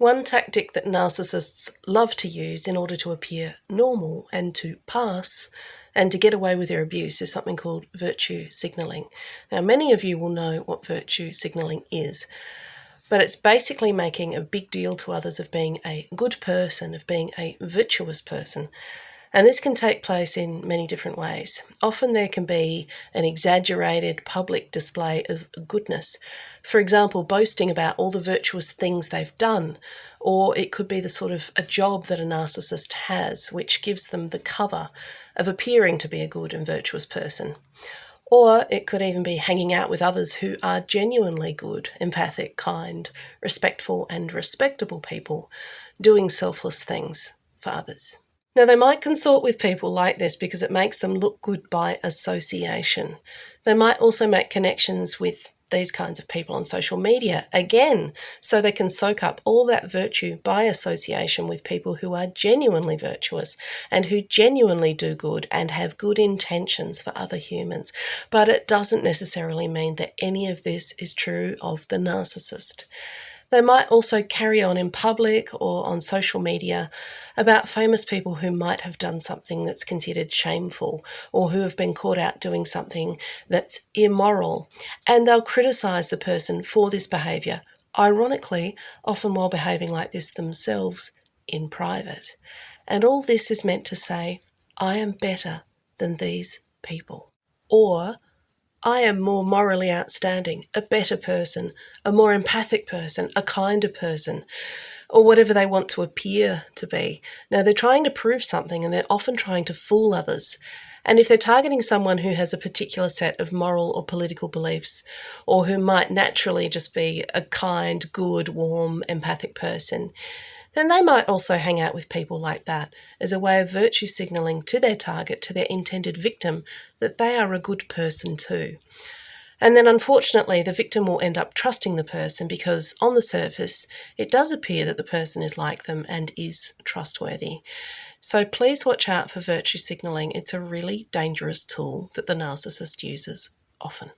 One tactic that narcissists love to use in order to appear normal and to pass and to get away with their abuse is something called virtue signalling. Now, many of you will know what virtue signalling is, but it's basically making a big deal to others of being a good person, of being a virtuous person. And this can take place in many different ways. Often there can be an exaggerated public display of goodness. For example, boasting about all the virtuous things they've done. Or it could be the sort of a job that a narcissist has, which gives them the cover of appearing to be a good and virtuous person. Or it could even be hanging out with others who are genuinely good, empathic, kind, respectful and respectable people, doing selfless things for others. Now, they might consort with people like this because it makes them look good by association. They might also make connections with these kinds of people on social media, again, so they can soak up all that virtue by association with people who are genuinely virtuous and who genuinely do good and have good intentions for other humans. But it doesn't necessarily mean that any of this is true of the narcissist. They might also carry on in public or on social media about famous people who might have done something that's considered shameful or who have been caught out doing something that's immoral, and they'll criticise the person for this behaviour, ironically, often while behaving like this themselves in private. And all this is meant to say, I am better than these people. Or I am more morally outstanding, a better person, a more empathic person, a kinder person, or whatever they want to appear to be. Now, they're trying to prove something and they're often trying to fool others. And if they're targeting someone who has a particular set of moral or political beliefs, or who might naturally just be a kind, good, warm, empathic person, then they might also hang out with people like that as a way of virtue signalling to their target, to their intended victim, that they are a good person too. And then unfortunately, the victim will end up trusting the person because on the surface, it does appear that the person is like them and is trustworthy. So please watch out for virtue signalling. It's a really dangerous tool that the narcissist uses often.